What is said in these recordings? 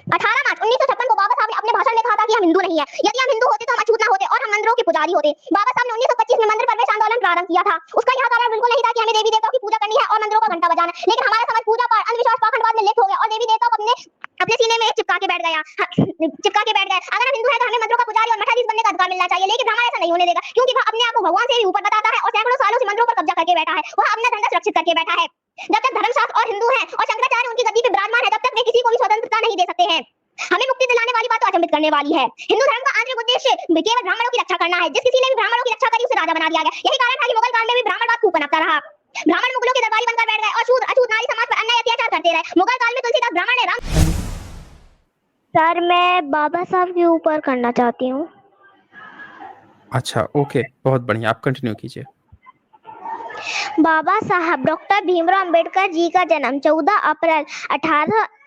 18 मार्च 1956 को बाबा साहब ने अपने भाषण में कहा था कि हम हिंदू नहीं है। यदि हम हिंदू होते तो हम अछूत न होते और हम मंदिरों के पुजारी होते। बाबा साहब ने 1925 में मंदिर प्रवेश आंदोलन प्रारंभ किया था। उसका यह कारण बिल्कुल नहीं था कि हमें देवी देवताओं की पूजा करनी है और मंदिरों का घंटा बजाना है, लेकिन हमारा समाज पूजा पाठ, अंधविश्वास, पाखंडवाद में लिप्त हो गया और देवी देवताओं को अपने सीने में चिपका के बैठ गया। अगर हम हिंदू हैं तो हमें मंदिरों का पुजारी और मठाधीश बनने का अधिकार मिलना चाहिए, लेकिन ब्राह्मण ऐसा नहीं होने देगा, क्योंकि वह अपने आप को भगवान से भी ऊपर बताता है और सैकड़ों सालों से मंदिरों पर कब्जा करके बैठा है। वह अपना धंधा सुरक्षित करके बैठा है। जब तक धर्मशास्त्र और हिंदू हैं और शंकराचार्य उनकी गद्दी पे विराजमान है, तब तक वे किसी को भी स्वतंत्रता नहीं दे सकते हैं। हमें मुक्ति दिलाने वाली बात तो अचंभित करने वाली है। हिंदू धर्म का आंतरिक उद्देश्य केवल ब्राह्मणों की रक्षा करना है। जिस किसी ने भी ब्राह्मणों की रक्षा करी उसे राजा बना दिया गया। यही कारण था कि मुगल काल में भी ब्राह्मणवाद खूब पनपता रहा। ब्राह्मण मुगलों के दरबारी बनकर बैठ गए और शूद्र अछूत नारी समाज पर अन्याय अत्याचार करते रहे। मुगल काल में तुलसीदास ब्राह्मण ने राम। सर, मैं बाबा साहब के ऊपर करना चाहती हूँ। अच्छा, ओके, बहुत बढ़िया, आप कंटिन्यू कीजिए। बाबा साहब डॉक्टर भीमराव अंबेडकर जी का जन्म 14 अप्रैल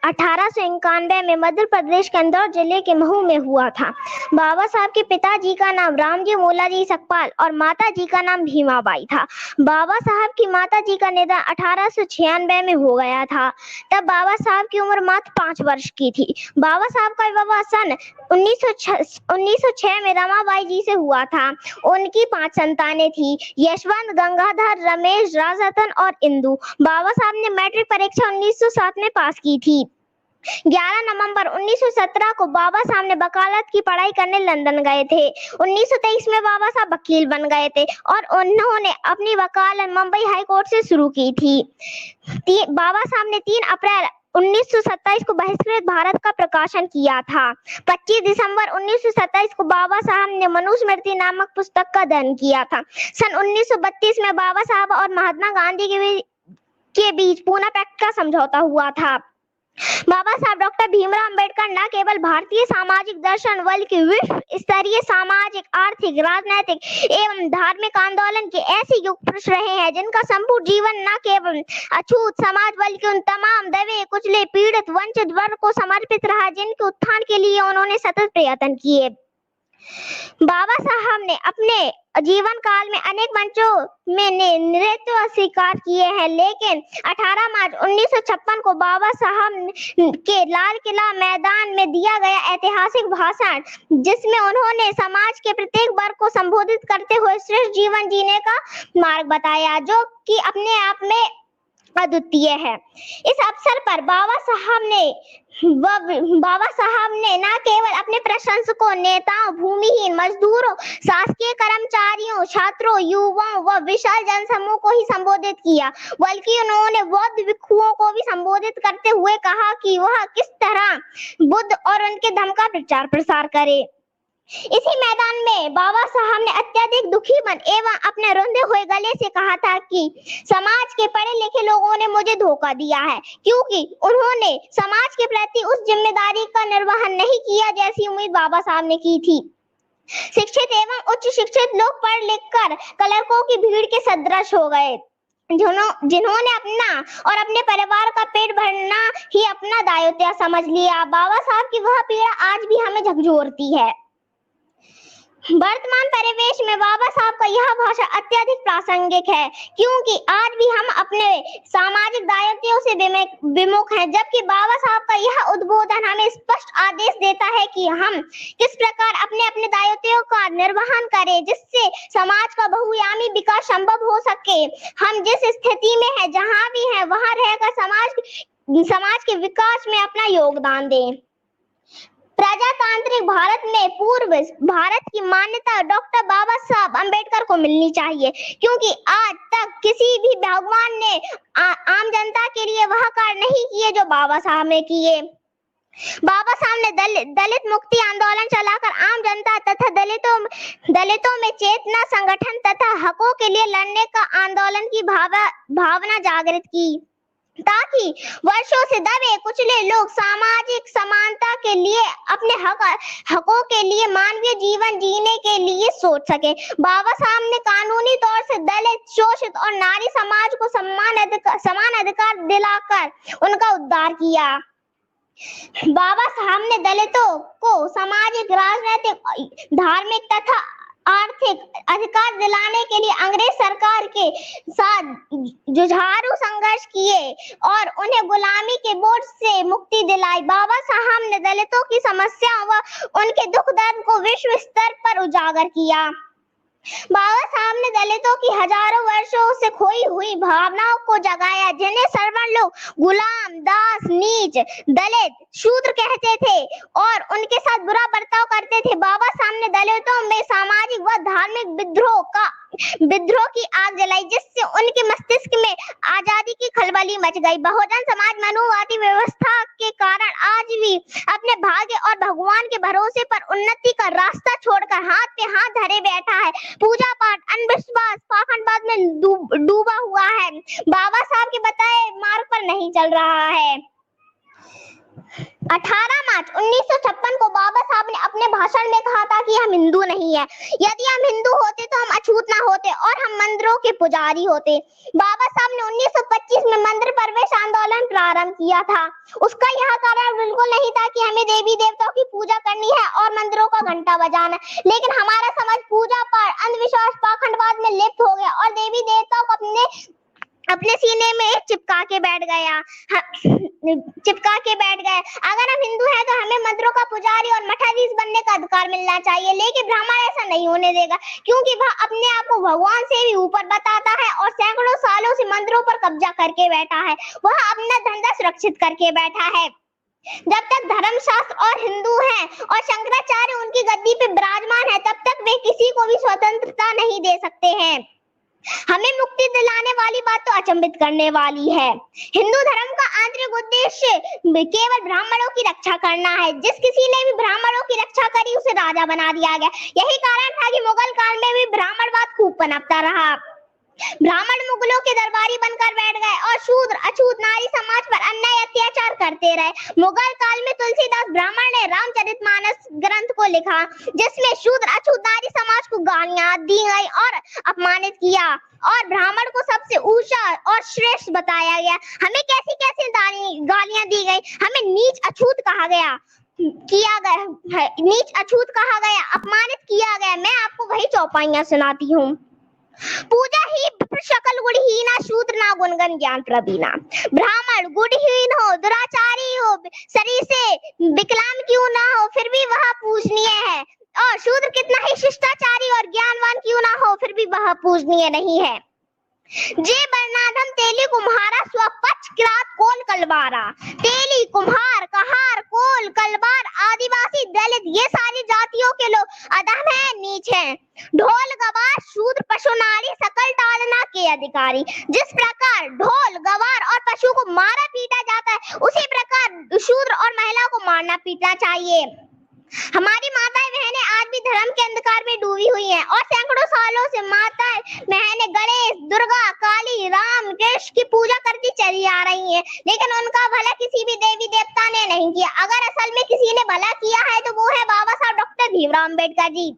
1891 में मध्य प्रदेश के इंदौर जिले के महू में हुआ था। बाबा साहब के पिताजी का नाम रामजी मोलाजी सकपाल और माता जी का नाम भीमाबाई था। बाबा साहब की माता जी का निधन 1896 में हो गया था। तब बाबा साहब की उम्र मात्र 5 वर्ष की थी। बाबा साहब का विवाह सन 1906 में रमाबाई जी से हुआ था। उनकी 5 संतानें थी, यशवंत, गंगाधर, रमेश, राजरतन और इंदु। बाबा साहब ने मैट्रिक परीक्षा 1907 में पास की थी। 11 नवंबर 1917 को बाबा साहब ने वकालत की पढ़ाई करने लंदन गए थे। 1923 में बाबा साहब वकील बन गए थे और उन्होंने अपनी वकालत मुंबई हाई कोर्ट से शुरू की थी। बाबा साहब ने 3 अप्रैल 1927 को बहिष्कृत भारत का प्रकाशन किया था। 25 दिसंबर 1927 को बाबा साहब ने मनुस्मृति नामक पुस्तक का अध्ययन किया था। सन 1932 में बाबा साहब और महात्मा गांधी के बीच पूना पैक्ट का समझौता हुआ था। बाबा साहब डॉक्टर भीमराव अंबेडकर न केवल भारतीय सामाजिक दर्शन बल्कि विश्व स्तरीय सामाजिक, आर्थिक, राजनैतिक एवं धार्मिक आंदोलन के ऐसे युग पुरुष रहे हैं जिनका संपूर्ण जीवन न केवल अछूत समाज बल्कि उन तमाम दबे, कुचले, पीड़ित, वंचित वर्ग को समर्पित रहा जिनके उत्थान के लिए उन्होंने सतत प्रयत्न किए। बाबा साहब ने अपने जीवन काल में अनेक मंचों में नेतृत्व स्वीकार किए हैं, लेकिन 18 मार्च 1956 को बाबा साहब के लाल किला मैदान में दिया गया ऐतिहासिक भाषण, जिसमें उन्होंने समाज के प्रत्येक वर्ग को संबोधित करते हुए श्रेष्ठ जीवन जीने का मार्ग बताया, जो कि अपने आप में अद्वितीय है। इस अवसर पर बाबा साहब ने न केवल अपने प्रशंसकों, नेताओं, भूमिहीन मजदूरों, शासकीय कर्मचारियों, छात्रों, युवाओं व विशाल जनसमूह को ही संबोधित किया, बल्कि उन्होंने बौद्ध भिक्षुओं को भी संबोधित करते हुए कहा कि वह किस तरह बुद्ध और उनके धर्म का प्रचार प्रसार करे। इसी मैदान में बाबा साहब ने अत्यधिक दुखी मन एवं अपने रुंधे हुए गले से कहा था कि समाज के पढ़े लिखे लोगों ने मुझे धोखा दिया है, क्योंकि उन्होंने समाज के प्रति उस जिम्मेदारी का निर्वहन नहीं किया जैसी उम्मीद बाबा साहब ने की थी। शिक्षित एवं उच्च शिक्षित लोग पढ़ लिख कर क्लर्कों की भीड़ के सदृश हो गए, जिन्होंने अपना और अपने परिवार का पेट भरना ही अपना दायित्व समझ लिया। बाबा साहब की वह पीड़ा आज भी हमें झकझोरती है। वर्तमान परिवेश में बाबा साहब का यह भाषण अत्यधिक प्रासंगिक है, क्योंकि आज भी हम अपने सामाजिक दायित्वों से विमुख हैं, जबकि बाबा साहब का यह उद्बोधन हमें स्पष्ट आदेश देता है कि हम किस प्रकार अपने अपने दायित्वों का निर्वहन करें, जिससे समाज का बहुआयामी विकास संभव हो सके। हम जिस स्थिति में हैं, जहां भी हैं, वहां रहकर समाज के विकास में अपना योगदान दें। प्रजातांत्रिक भारत में पूर्व भारत की मान्यता डॉक्टर बाबा साहब अंबेडकर को मिलनी चाहिए, क्योंकि आज तक किसी भी भगवान ने आम जनता के लिए वह कार्य नहीं किए जो बाबा साहब ने किए। बाबा साहब ने दलित मुक्ति आंदोलन चलाकर आम जनता तथा दलितों में चेतना, संगठन तथा हकों के लिए लड़ने का आंदोलन की भावना जागृत की, ताकि वर्षों से दबे कुचले लोग सामाजिक समानता के लिए, अपने हकों के लिए, मानवीय जीवन जीने के लिए सोच सके। बाबा साहब ने कानूनी तौर से दलित, शोषित और नारी समाज को समान अधिकार दिलाकर उनका उद्धार किया। बाबा साहब ने दलितों को सामाजिक, राजनीतिक, धार्मिक तथा आर्थिक अधिकार दिलाने के लिए अंग्रेज सरकार के साथ जुझारू संघर्ष किए और उन्हें गुलामी के बोझ से मुक्ति दिलाई। बाबा साहब ने दलितों की समस्या व उनके दुख दर्द को विश्व स्तर पर उजागर किया। बाबा साहब ने दलितों की हजारों वर्षों से खोई हुई भावनाओं को जगाया, जिन्हें सवर्ण लोग गुलाम, दास, नीच, दलित, शूद्र कहते थे और उनके साथ बुरा बर्ताव करते थे। बाबा साहब ने दलितों में सामाजिक व धार्मिक विद्रोह की आग जलाई, जिससे उनके मस्तिष्क में आजादी की खलबली मच गई। बहुजन समाज मनुवादी व्यवस्था के कारण आज भी अपने भाग्य और भगवान के भरोसे पर उन्नति का रास्ता छोड़कर हाथ पे हाथ धरे बैठा है। पूजा पाठ, अंधविश्वास, पाखंडवाद में डूबा हुआ है। बाबा साहब के बताए मार्ग पर नहीं चल रहा है। 18 मार्च 1956 को बाबा साहब ने अपने भाषण में कहा था कि हम हिंदू नहीं है। यदि हम हिंदू होते तो हम अछूत ना होते और हम मंदिरों के पुजारी होते। बाबा साहब ने 1925 में मंदिर प्रवेश आंदोलन प्रारंभ किया था। उसका यह कारण बिल्कुल नहीं था कि हमें देवी देवताओं की पूजा करनी है और मंदिरों का घंटा बजाना, लेकिन हमारा समाज पूजा पाठ, अंधविश्वास, पाखंडवाद में लिप्त हो गया और देवी देवताओं को अपने सीने में चिपका के बैठ गया। अगर हम हिंदू हैं तो हमें मंदिरों का पुजारी और मठाधीश बनने का अधिकार मिलना चाहिए, लेकिन ब्राह्मण ऐसा नहीं होने देगा, क्योंकि वह अपने आप को भगवान से भी ऊपर बताता है और सैकड़ों सालों से मंदिरों पर कब्जा करके बैठा है। वह अपना धंधा सुरक्षित करके बैठा है। जब तक धर्मशास्त्र और हिंदू हैं और शंकराचार्य उनकी गद्दी पे विराजमान है, तब तक वे किसी को भी स्वतंत्रता नहीं दे सकते हैं। हमें मुक्ति दिलाने वाली बात तो अचंभित करने वाली है। हिंदू धर्म का आंतरिक उद्देश्य केवल ब्राह्मणों की रक्षा करना है। जिस किसी ने भी ब्राह्मणों की रक्षा करी उसे राजा बना दिया गया। यही कारण था कि मुगल काल में भी ब्राह्मणवाद खूब पनपता रहा। ब्राह्मण मुगलों के दरबारी बनकर बैठ गए और शूद्र, अछूत नारी समाज पर अन्याय अत्याचार करते रहे। मुगल काल में तुलसीदास ब्राह्मण ने रामचरितमानस ग्रंथ को लिखा, जिसमें शूद्र, अछूत नारी समाज को गालियां दी गई और अपमानित किया और ब्राह्मण को सबसे ऊंचा और श्रेष्ठ बताया गया। हमें कैसी कैसी गालियां दी गई। हमें नीच अछूत कहा गया, अपमानित किया गया। मैं आपको वही चौपाइयां सुनाती हूँ। पूजा ही शकल गुणहीना, शूद्र ना गुणगन ज्ञान प्रवीणा। ब्राह्मण गुणहीन हो, दुराचारी हो, शरीर से विकलांग क्यों ना हो, फिर भी वह पूजनीय है, और शूद्र कितना ही शिष्टाचारी और ज्ञानवान क्यों ना हो, फिर भी वह पूजनीय नहीं है। जे बरनाधम तेली कुम्हारा, स्वपक्ष किरात कोल कलबारा। तेली, कुम्हार, कहार, कोल, कलबार, आदिवासी, दलित, ये सारी जातियों के लोग अधम है, नीच है। ढोल, गवार, शूद्र, पशु, नारी, सकल ताड़ना के अधिकारी। जिस प्रकार ढोल, गवार और पशु को मारा पीटा जाता है, उसी प्रकार शूद्र और महिला को मारना पीटना चाहिए। हमारी माताएं बहनें आज भी धर्म के अंधकार में डूबी हुई हैं और सैकड़ों सालों से माताएं बहनें गणेश, दुर्गा, काली, राम, कृष्ण की पूजा करती चली आ रही हैं, लेकिन उनका भला किसी भी देवी देवता ने नहीं किया। अगर असल में किसी ने भला किया है तो वो है बाबा साहब डॉक्टर भीमराव अम्बेडकर जी।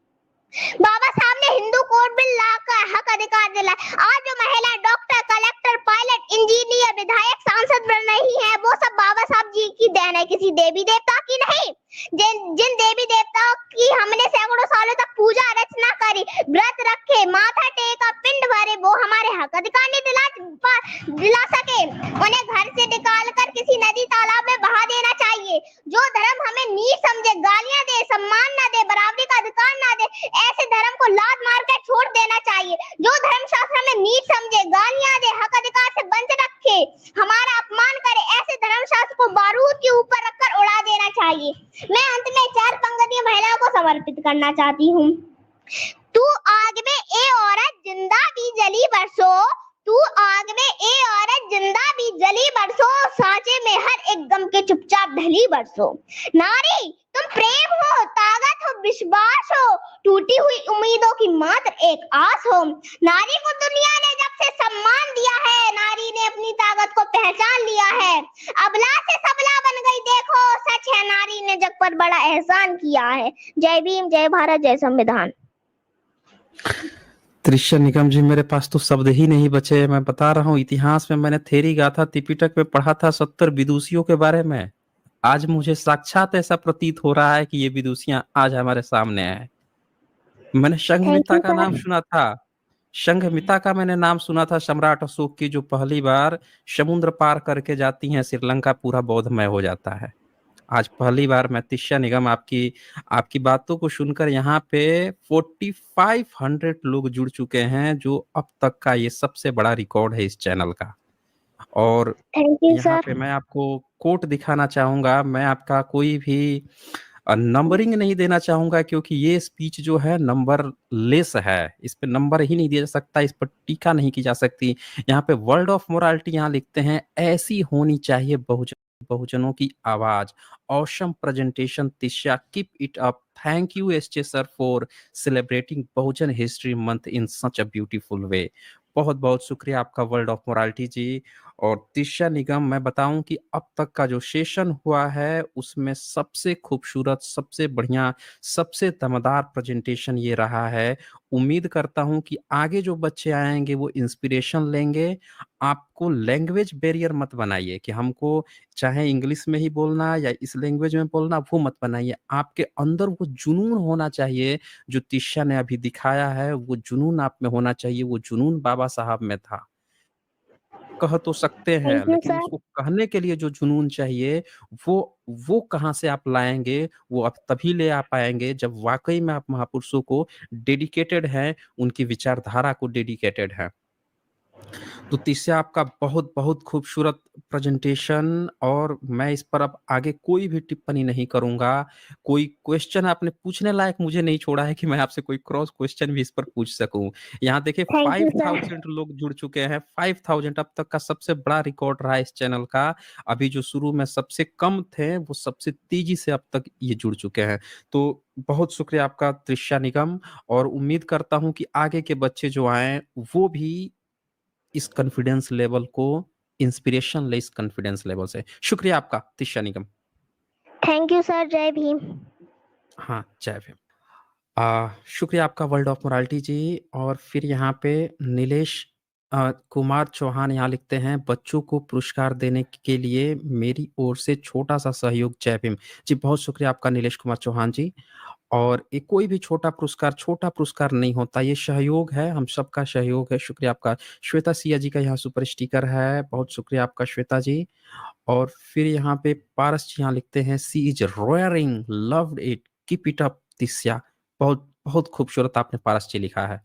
बाबा साहब ने हिंदू कोड बिल लाकर हक अधिकार दिलाए। आज जो महिला डॉक्टर, कलेक्टर, पायलट, इंजीनियर, विधायक, सांसद बन रही है, वो सब बाबा साहब जी की देन है, किसी देवी देवता की नहीं। जिन देवी देवताओं की हमने सैकड़ों सालों तक पूजा अर्चना करी, व्रत रखे, माथा टेका, पिंड भरे, वो हमारे हक अधिकार नहीं दिला सके। उन्हें घर से निकालकर किसी नदी तालाब में बहा देना चाहिए। जो धर्म हमें नीच समझे, गालियां दे, सम्मान न दे, बराबरी का अधिकार न दे, ऐसे धर्म को लात मार कर छोड़ देना चाहिए। जो धर्मशास्त्र में नीच समझे, गालियां दे, हक अधिकार से वंचित रखे, हमारा अपमान करे, ऐसे धर्मशास्त्र को बारूद के ऊपर रखकर उड़ा देना चाहिए। मैं अंत में 4 पंक्तियां महिलाओं को समर्पित करना चाहती हूँ। तू आग में ए औरत जिंदा भी जली बरसो, तू आग में ए औरत जिंदा भी जली बरसो, सांचे में हर एक गम के चुपचाप ढली बरसो। नारी तुम प्रेम हो, ताकत हो, विश्वास हो, टूटी हुई उम्मीदों की मात्र एक आस हो। नारी को दुनिया ने जब से सम्मान दिया है, नारी ने अपनी ताकत को पहचान लिया है। अबला से सबला बन गई, देखो सच है, नारी ने जग पर बड़ा एहसान किया है। जय भीम, जय भारत, जय संविधान। त्रिशा निगम जी, मेरे पास तो शब्द ही नहीं बचे। मैं बता रहा हूँ, इतिहास में मैंने थेरी गाथा त्रिपिटक में पढ़ा था 70 विदुषियों के बारे में। आज मुझे साक्षात ऐसा प्रतीत हो रहा है कि ये विदुषियां आज हमारे सामने है। मैंने थैंक संघमित्रा यू का नाम सर। सुना था। संघमित्रा का मैंने नाम सुना था, सम्राट अशोक की, जो पहली बार समुद्र पार करके जाती हैं श्रीलंका, पूरा बौद्धमय हो जाता है। आज पहली बार मैं तिस्या निगम आपकी आपकी बातों को सुनकर यहाँ पे 4500 लोग जुड़ चुके हैं, जो अब तक का ये सबसे बड़ा रिकॉर्ड है इस चैनल का। और थैंक यू यहाँ पे सर। मैं आपको कोट दिखाना चाहूंगा। मैं आपका कोई भी नंबरिंग नहीं देना चाहूंगा, क्योंकि ये स्पीच जो है नंबर लेस है। इस पे नंबर ही नहीं दिया जा सकता, इस पर टीका नहीं की जा सकती। यहाँ पे वर्ल्ड ऑफ मोरालिटी यहाँ लिखते हैं, ऐसी होनी चाहिए बहुजनों की आवाज। Awesome presentation Tisya, keep it up. Thank you SJ sir for celebrating Bahujan history month in such a beautiful way. बहुत बहुत शुक्रिया आपका वर्ल्ड ऑफ मोरालिटी जी। और तिस्या निगम, मैं बताऊं कि अब तक का जो सेशन हुआ है उसमें सबसे खूबसूरत, सबसे बढ़िया, सबसे दमदार प्रेजेंटेशन ये रहा है। उम्मीद करता हूं कि आगे जो बच्चे आएंगे वो इंस्पिरेशन लेंगे। आपको लैंग्वेज बैरियर मत बनाइए कि हमको चाहे इंग्लिश में ही बोलना या इस लैंग्वेज में बोलना, वो मत बनाइए। आपके अंदर वो जुनून होना चाहिए जो तिस्या ने अभी दिखाया है। वो जुनून आप में होना चाहिए, वो जुनून बाबा साहब में था। कह तो सकते हैं, थैंक यू लेकिन सर। उसको कहने के लिए जो जुनून चाहिए, वो वो कहाँ से आप लाएंगे? वो आप तभी ले आ पाएंगे जब वाकई में आप महापुरुषों को डेडिकेटेड हैं, उनकी विचारधारा को डेडिकेटेड हैं। तो तीसरा आपका बहुत बहुत खूबसूरत प्रेजेंटेशन, और मैं इस पर अब आगे कोई भी टिप्पणी नहीं करूंगा। कोई क्वेश्चन आपने पूछने लायक मुझे नहीं छोड़ा है कि मैं आपसे कोई क्रॉस क्वेश्चन भी इस पर पूछ सकूं। यहाँ देखिए थैंक यू सर। 5000 लोग जुड़ चुके हैं। 5000 अब तक का सबसे बड़ा रिकॉर्ड रहा है इस चैनल का। अभी जो शुरू में सबसे कम थे, वो सबसे तेजी से अब तक ये जुड़ चुके हैं। तो बहुत शुक्रिया आपका त्रिशा निगम। और उम्मीद करता हूं कि आगे के बच्चे जो आए वो भी इस कॉन्फिडेंस लेवल को इंस्पिरेशन ले, इस कॉन्फिडेंस लेवल से। शुक्रिया आपका Tisha Nigam. Thank you sir. जय भीम। हाँ, जय भीम। शुक्रिया आपका वर्ल्ड ऑफ मोरालिटी जी। और फिर यहाँ पे नीलेश कुमार चौहान यहाँ लिखते हैं, बच्चों को पुरस्कार देने के लिए मेरी ओर से छोटा सा सहयोग, जय भीम। जी बहुत शुक्रिया आपका नीलेश कुमार चौहान जी। और ये कोई भी छोटा पुरस्कार नहीं होता, ये सहयोग है, हम सबका सहयोग है। शुक्रिया आपका। श्वेता सिया जी का यहाँ सुपर स्टिकर है, बहुत शुक्रिया आपका श्वेता जी। और फिर यहाँ पे पारस जी यहाँ लिखते हैं, she is roaring, loved it, keep it up Tisya. बहुत बहुत खूबसूरत आपने पारस जी लिखा है।